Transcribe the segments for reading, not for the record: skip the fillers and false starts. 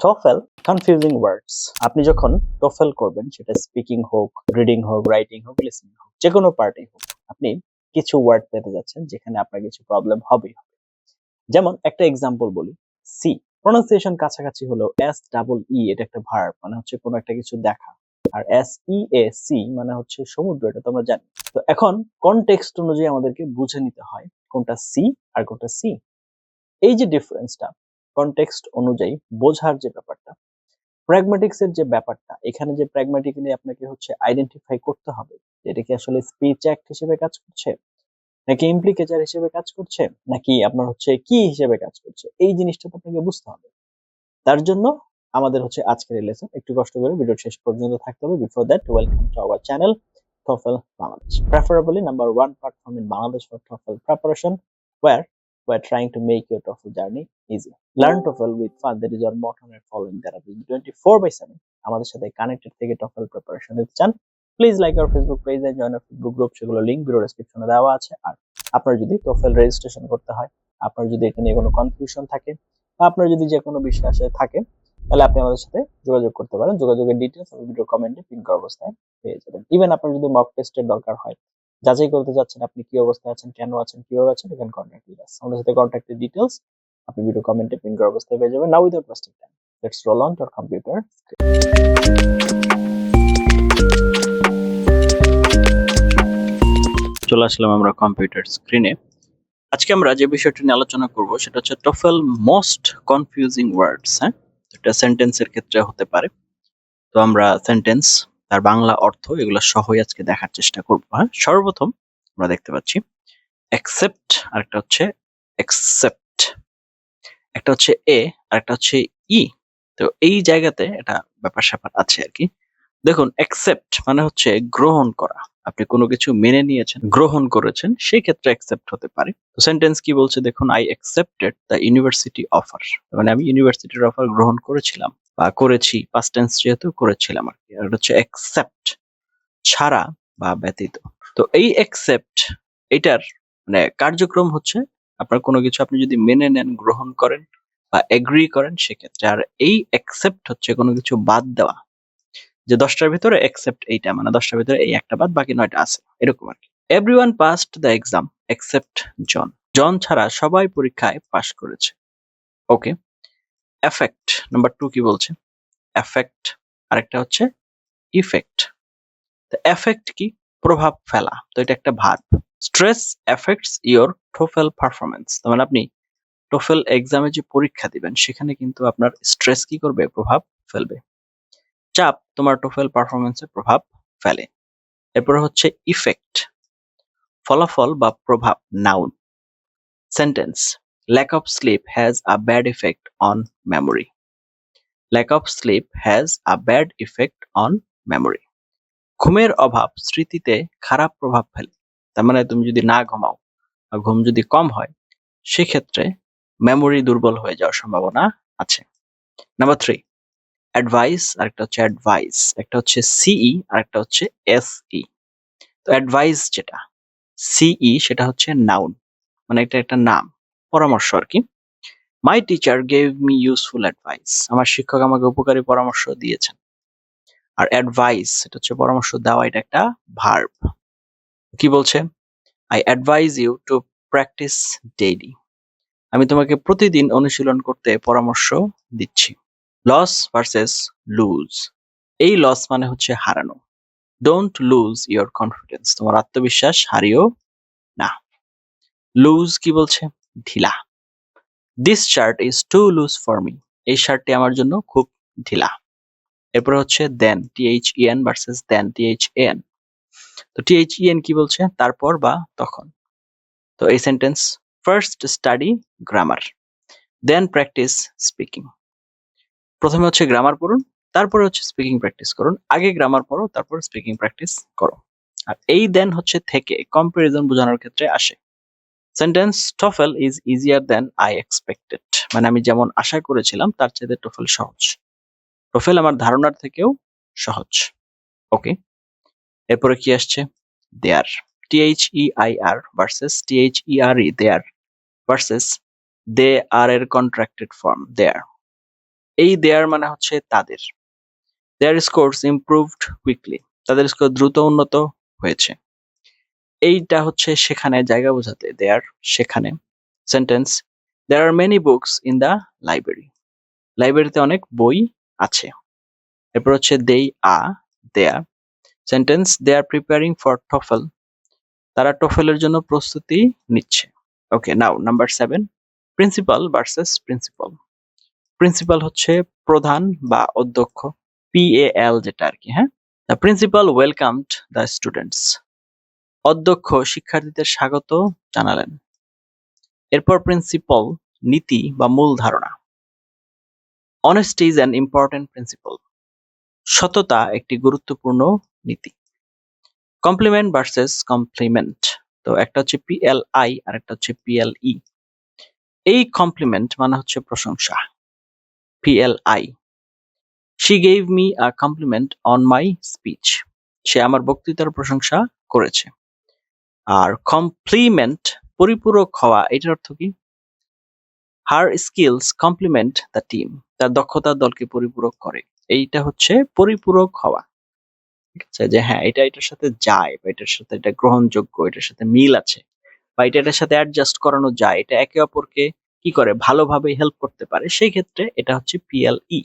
TOEFL confusing ওয়ার্ডস। আপনি যখন TOEFL করবেন, সেটা স্পিকিং হোক, রিডিং হোক, রাইটিং হোক, লিসনিং হোক, যে কোনো পার্টেই হোক, আপনি কিছু ওয়ার্ড পেতে যাচ্ছেন যেখানে আপনার কিছু প্রবলেম হবেই হবে। যেমন একটা এক্সাম্পল বলি, সি প্রোনাউন্সিয়েশন কাছাকাছি হলেও এস ডাবল ই এটা একটা ভার্ব, মানে হচ্ছে কোনো একটা কিছু দেখা, আর এস ই এ সি মানে হচ্ছে সমুদ্র, এটা তো আমরা জানি। তো এখন কনটেক্সট অনুযায়ী আমাদেরকে বুঝে নিতে হয় কোনটা সি আর কোনটা সি। এই যে ডিফারেন্সটা, কনটেক্সট অনুযায়ী বোঝার যে ব্যাপারটা, প্র্যাগম্যাটিক্স এর যে ব্যাপারটা, এখানে যে প্র্যাগম্যাটিক্যালি আপনাকে হচ্ছে আইডেন্টিফাই করতে হবে যে এটা কি আসলে স্পিচ অ্যাক্ট হিসেবে কাজ করছে, নাকি ইমপ্লিকেচার হিসেবে কাজ করছে, নাকি আপনার হচ্ছে কি হিসেবে কাজ করছে, এই জিনিসটা তো আপনাকে বুঝতে হবে। তার জন্য আমাদের হচ্ছে আজকের এই লেসন, একটু কষ্ট করে ভিডিও শেষ পর্যন্ত থাকতে হবে। Before that, welcome to our channel TOEFL Bangladesh, preferably number one platform in Bangladesh for TOEFL preparation, where we're trying to make your TOEFL journey easy. Learn TOEFL with fun, that is our motto and following therapy 24/7 আমাদের সাথে connected থেকে TOEFL preparation নিতে চান, please like our Facebook page and join our Facebook group, সেগুলো link video ডেসক্রিপশনে দেওয়া আছে। আর আপনার যদি TOEFL রেজিস্ট্রেশন করতে হয়, আপনার যদি এটা নিয়ে কোনো কনফিউশন থাকে, বা আপনার যদি যে কোনো বিষয় আসে থাকে, তাহলে আপনি আমাদের সাথে যোগাযোগ করতে পারেন। যোগাযোগের ডিটেইলস আমি ভিডিও কমেন্টে পিন করা অবস্থায় পেয়ে যাবেন। ইভেন আপনার যদি মক টেস্টের দরকার হয়, যাচাই করতে যাচ্ছেন আপনি কি অবস্থায় আছেন, কেন আছেন, কিভাবে আছেন, ইভেন কন্ট্যাক্ট উইথ আস, আমাদের সাথে কন্ট্যাক্টের ডিটেইলস আপনি ভিডিও কমেন্টে পিন করা অবস্থায় পেয়ে যাবেন। Now without wasting time, let's roll on to our computer. চলে আসলাম আমরা কম্পিউটার স্ক্রিনে। আজকে আমরা যে বিষয়টি নিয়ে আলোচনা করব সেটা হচ্ছে TOEFL মোস্ট কনফিউজিং ওয়ার্ডস। হ্যাঁ, এটা সেন্টেন্সের ক্ষেত্রে হতে পারে। তো আমরা সেন্টেন্স, তার বাংলা অর্থ, এগুলো সহই আজকে দেখার চেষ্টা করব। হ্যাঁ, সর্বপ্রথম আমরা দেখতে পাচ্ছি অ্যাকসেপ্ট, আরেকটা হচ্ছে অ্যাকসেপ্ট, একটা হচ্ছে এ আর একটা হচ্ছে ই। তো এই জায়গাতে এটা ব্যাপার স্যাপার আছে আর কি। দেখুন, অ্যাকসেপ্ট মানে হচ্ছে গ্রহণ করা। আপনি কোনো কিছু মেনে নিয়েছেন, গ্রহণ করেছেন, সেই ক্ষেত্রে অ্যাকসেপ্ট হতে পারে। তো সেন্টেন্স কি বলছে দেখুন, I accepted the university offer, মানে আমি ইউনিভার্সিটির অফার গ্রহণ করেছিলাম বা করেছি, পাস্ট টেন্স যেহেতু করেছিলাম আর কি। আর এটা হচ্ছে অ্যাকসেপ্ট, ছাড়া বা ব্যতীত। তো এই অ্যাকসেপ্ট, এটার মানে কার্যক্রম হচ্ছে আপনার কোনো কিছু আপনি যদি মেনে নেন, গ্রহণ করেন বা এগ্রি করেন সেক্ষেত্রে। আর এই অ্যাকসেপ্ট হচ্ছে কোনো কিছু বাদ দেওয়া, যে 10টার ভিতরে অ্যাকসেপ্ট এইটা, মানে 10টার ভিতরে এই একটা বাদ, বাকি 9টা আছে, এরকম আর কি। Everyone passed the exam except John, John ছাড়া সবাই পরীক্ষায় পাশ করেছে। ওকে। এফেক্ট নাম্বার 2 কি বলছে, এফেক্ট, আরেকটা হচ্ছে ইফেক্ট। তো এফেক্ট কি, প্রভাব ফেলা, তো এটা একটা verb. Stress effects your TOEFL performance, তার মানে আপনি TOEFL এক্সামে যে পরীক্ষা দিবেন সেখানে কিন্তু আপনার স্ট্রেস কি করবে, প্রভাব ফেলবে। চাপ তোমার TOEFL পারফরম্যান্সে প্রভাব ফেলে। এরপরে হচ্ছে ইফেক্ট, ফলাফল বা প্রভাব, noun. Sentence, lack of sleep has a bad effect on memory, lack of sleep has a bad effect on memory. ঘুমের অভাব স্মৃতিতে খারাপ প্রভাব ফেলে, তার মানে তুমি যদি না ঘুমাও বা ঘুম যদি কম হয় সেক্ষেত্রে মেমোরি দুর্বল হয়ে যাওয়ার সম্ভাবনা আছে। নাম্বার 3, অ্যাডভাইস, আরেকটা হচ্ছে অ্যাডভাইস, একটা হচ্ছে সিই আর একটা হচ্ছে এসই। তো অ্যাডভাইস যেটা সিই সেটা হচ্ছে নাউন, মানে এটা একটা নাম, পরামর্শ আর কি। My teacher gave me useful advice, আমার শিক্ষক আমাকে উপকারী পরামর্শ দিয়েছেন। আর অ্যাডভাইস এটা হচ্ছে পরামর্শ দেওয়া, এটা একটা ভার্ব। কি বলছে, I advise you to practice daily, আমি তোমাকে প্রতিদিন অনুশীলন করতে পরামর্শ দিচ্ছি। লস ভার্সেস লুজ, এই লস মানে হচ্ছে হারানো। ডোন্ট লুজ ইওর কনফিডেন্স, তোমার আত্মবিশ্বাস হারিও না। লুজ কি বলছে, ঢিলা। This shirt is to lose for me, এই শার্টটি আমার জন্য খুব ঢিলা। এরপর হচ্ছে দেন, THEN ভার্সেস দেন, THAN। তো THEN কি বলছে, তারপর বা তখন। তো এই sentence, first study grammar, then practice speaking. প্রথমে হচ্ছে গ্রামার পড়ুন, তারপরে হচ্ছে স্পিকিং প্র্যাকটিস করুন। আগে গ্রামার পড়ো, তারপর স্পিকিং প্র্যাকটিস করো। আর এই দেন হচ্ছে থেকে, কম্পারিজন বোঝানোর ক্ষেত্রে আসে। Sentence, TOEFL is easier than I expected, মানে আমি যেমন আশা করেছিলাম তার চাইতে TOEFL সহজ। TOEFL আমার ধারণার থেকেও সহজ। ওকে। এরপরে কি আসছে, their, THEIR versus THERE, there versus they are এর কন্ট্রাক্টেড ফর্ম দেয়ার। এই দেয়ার মানে হচ্ছে তাদের। দেয়ার স্কোরস ইমপ্রুভড কুইকলি, তাদের স্কোর দ্রুত উন্নত হয়েছে। এইটা হচ্ছে সেখানে, জায়গা বোঝাতে দেয়ার সেখানে। Sentence, there are many books in the library, লাইব্রেরিতে অনেক বই আছে। এরপর হচ্ছে they're. Sentence, they are preparing for TOEFL, তারা টোফেলের জন্য প্রস্তুতি নিচ্ছে। Okay, now number 7, principal versus principal. Principal হচ্ছে প্রধান বা অধ্যক্ষ, PAL যেটা আর কি, হ্যাঁ। The principal welcomed the students, অধ্যক্ষ শিক্ষার্থীদের স্বাগত জানালেন। এরপর প্রিন্সিপাল, নীতি বা মূল ধারণা। Honesty is an important principal, সততা একটি গুরুত্বপূর্ণ নীতি। কমপ্লিমেন্ট ভার্সেস কমপ্লিমেন্ট, তো একটা হচ্ছে PLI আর একটা হচ্ছে PLE। এই কমপ্লিমেন্ট মানে হচ্ছে প্রশংসা, PLI, she gave me a compliment on my speech, সে আমার বক্তৃতার প্রশংসা করেছে। আর কমপ্লিমেন্ট, পরিপূরক হওয়া, এটার অর্থ কি? হার স্কিলস কমপ্লিমেন্ট দ্য টিম, তার দক্ষতা দলকে পরিপূরক করে। এইটা হচ্ছে পরিপূরক হওয়া, ঠিক আছে, যে হ্যাঁ এটা এটার সাথে যায়, বা এটার সাথে এটা গ্রহণযোগ্য, এটার সাথে মিল আছে, বা এটা এটার সাথে অ্যাডজাস্ট করানো যায়, এটা একে অপরকে কি করে ভালোভাবে হেল্প করতে পারে, সেই ক্ষেত্রে এটা হচ্ছে PLE।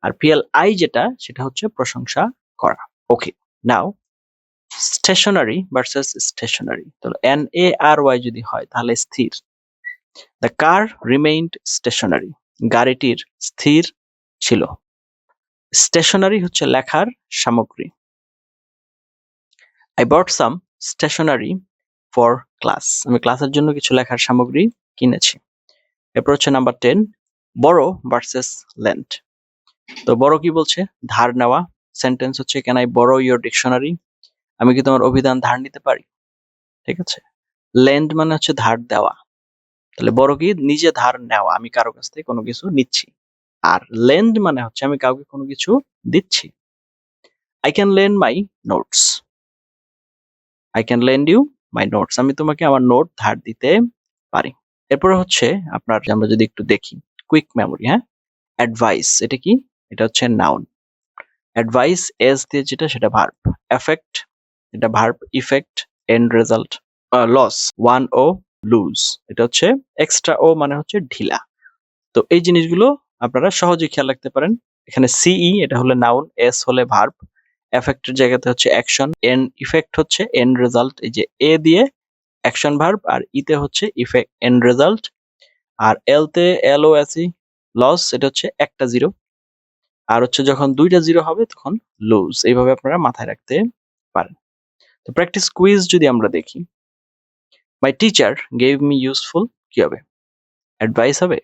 আর PLI যেটা, সেটা হচ্ছে প্রশংসা করা। ওকে, নাও স্টেশনারি ভার্সেস স্টেশনারি, তো NARY যদি হয় তাহলে স্থির। দ্য কার রিমেইনড স্টেশনারি, গাড়িটির স্থির ছিল। স্টেশনারি হচ্ছে লেখার সামগ্রী। I bought some stationery for class, আমি ক্লাসের জন্য কিছু লেখার সামগ্রী কিনেছি। এরপর হচ্ছে নাম্বার 10, বড় ভার্সেস লেন্ড। তো বড় কি বলছে? ধার নেওয়া। সেন্টেন্স হচ্ছে, ক্যান আই বড় ইয়োর ডিকশনারি, আমি কি তোমার অভিধান ধার নিতে পারি? ঠিক আছে। লেন্ড মানে হচ্ছে ধার দেওয়া, তাহলে বড় কি? নিজে ধার নেওয়া, আমি কারো কাছ থেকে কোনো কিছু নিচ্ছি। আর লেন্ড মানে হচ্ছে আমি কাউকে কোনো কিছু দিচ্ছি। I can lend my notes, I can lend you my notes, আমি তোমাকে আমার নোট ধার দিতে পারি। এরপরে হচ্ছে আপনার, আমরা যদি একটু দেখি কুইক মেমোরি, হ্যাঁ। অ্যাডভাইস, এটা কি? এটা হচ্ছে নাউন। অ্যাডভাইস এস দিয়ে যেটা, সেটা ভার্ব। এফেক্ট, এটা verb. Effect, and result. Loss, one O lose, এটা হচ্ছে এক্সট্রা ও মানে হচ্ছে ঢিলা। তো এই জিনিসগুলো আপনারা সহজে খেয়াল রাখতে পারেন। এখানে সিই এটা হলে নাউন, এস হলে ভার্ব, এফেক্টের জায়গাতে হচ্ছে অ্যাকশন, এন ইফেক্ট হচ্ছে এন্ড রেজাল্ট, এই যে এ দিয়ে অ্যাকশন ভার্ব, আর ইতে হচ্ছে ইফেক্ট এন্ড রেজাল্ট, আর এল তে LOSE লস, এটা হচ্ছে একটা জিরো, আর হচ্ছে যখন দুইটা জিরো হবে তখন লুজ। এইভাবে আপনারা মাথায় রাখতে পারেন। তো প্র্যাকটিস কুইজ যদি আমরা দেখি, my teacher gave me useful, কি হবে? অ্যাডভাইস হবে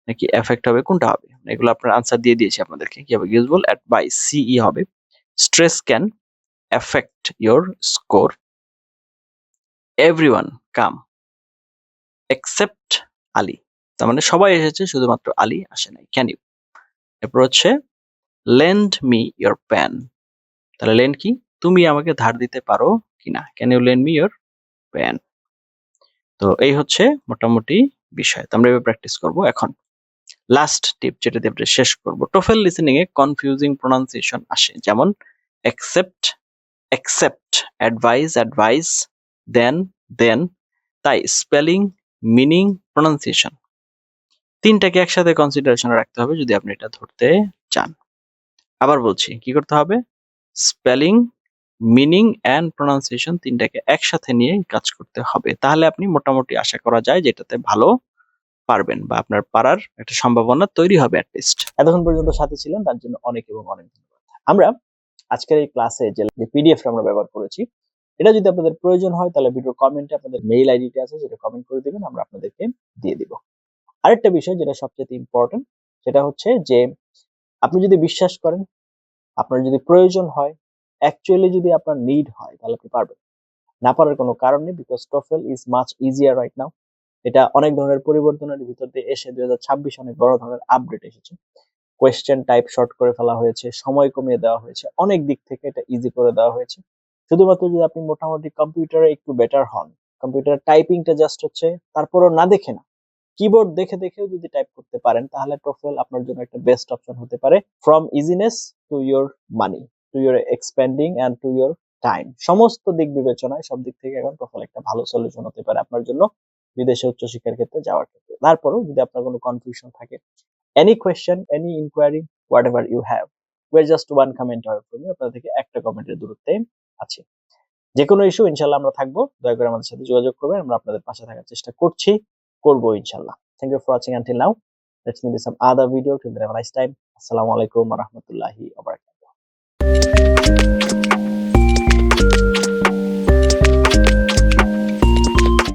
নাকি এফেক্ট হবে, কোনটা হবে? এগুলো আপনার আনসার দিয়ে দিয়েছি আপনাদেরকে, কি হবে? ইউজফুল, অ্যাডভাইস, সিই হবে। Stress can affect your score. Everyone come except Ali, তার মানে সবাই এসেছে, শুধুমাত্র আলী আসে নাই। Can you. এরপর হচ্ছে লেন্ড মি ইয়োর পেন, তাহলে লেন্ড কি? তুমি আমাকে ধার দিতে পারো কিনা, can you lend me your pen. তো এই হচ্ছে মোটামুটি বিষয়, তো আমরা এভাবে প্র্যাকটিস করব। এখন লাস্ট টিপ যেটা দিয়ে আমরা শেষ করব, টোফেল লিসেনিং এ কনফিউজিং প্রোনাউন্সিয়েশন আসে, যেমন অ্যাকসেপ্ট, অ্যাকসেপ্ট, অ্যাডভাইস, অ্যাডভাইস, দেন, তাই স্পেলিং, মিনিং, প্রোনাউন্সিয়েশন তিনটাকে একসাথে কনসিডারেশনে রাখতে হবে যদি আপনি এটা ধরতে চান। আবার বলছি, কি করতে হবে? স্পেলিং, মিনিং এন্ড প্রোনাউন্সিয়েশন তিনটাকে একসাথে নিয়ে কাজ করতে হবে, তাহলে আপনি মোটামুটি আশা করা যায় যেটাতে ভালো পারবেন, বা আপনার পারার একটা সম্ভাবনা তৈরি হবে অ্যাটলিস্ট। এতক্ষণ পর্যন্ত সাথে ছিলেন তার জন্য অনেক এবং অনেক ধন্যবাদ। আমরা আজকের এই ক্লাসে যে পিডিএফটা আমরা ব্যবহার করেছি, এটা যদি আপনাদের প্রয়োজন হয় তাহলে ভিডিও কমেন্টে আপনাদের মেইল আইডিটা আছে, সেটা কমেন্ট করে দিবেন, আমরা আপনাদেরকে দিয়ে দিব। আরেকটা বিষয় যেটা সবচেয়ে ইম্পর্টেন্ট, সেটা হচ্ছে যে আপনি যদি বিশ্বাস করেন, আপনার যদি প্রয়োজন হয়, অ্যাকচুয়ালি যদি আপনার নিড হয়, তাহলে আপনি পারবেন। না পারার কোনো কারণ নেই, because TOEFL is much easier right now. এটা অনেক ধরনের পরিবর্তনের ভিতর দিয়ে এসে 2026 অনেক বড় ধরনের আপডেট এসেছে। কোয়েশ্চেন টাইপ শর্ট করে ফেলা হয়েছে, সময় কমিয়ে দেওয়া হয়েছে, অনেক দিক থেকে এটা ইজি করে দেওয়া হয়েছে। শুধুমাত্র যদি আপনি মোটামুটি কম্পিউটারে একটু বেটার হন, কম্পিউটার টাইপিংটা জাস্ট হচ্ছে তারপরও না দেখে না, কিবোর্ড দেখে দেখেও যদি টাইপ করতে পারেন তাহলে টোফেল আপনার জন্য একটা বেস্ট অপশন হতে পারে। From easiness to your money to your expending and to your time, সমস্ত দিক বিবেচনায় সব দিক থেকে এখন টোফেল একটা ভালো সলিউশন হতে পারে আপনার জন্য বিদেশে উচ্চশিক্ষার ক্ষেত্রে যাওয়ার ক্ষেত্রে। তারপরেও যদি আপনার কোনো কনফিউশন থাকে, any question, any inquiry, whatever you have, we're just one comment away from you, আপনাদের থেকে একটা কমেন্টের দূরত্বে আছি। যে কোনো ইস্যু ইনশাল্লাহ আমরা থাকবো, দয়া করে আমাদের সাথে যোগাযোগ করবেন, আমরা আপনাদের পাশে থাকার চেষ্টা করবো ইনশাল্লাহ। Thank you for watching until now, let's meet in some other video, till then have a nice time. আসসালামু আলাইকুম ওয়া রাহমাতুল্লাহি ওয়া বারাকাতুহু।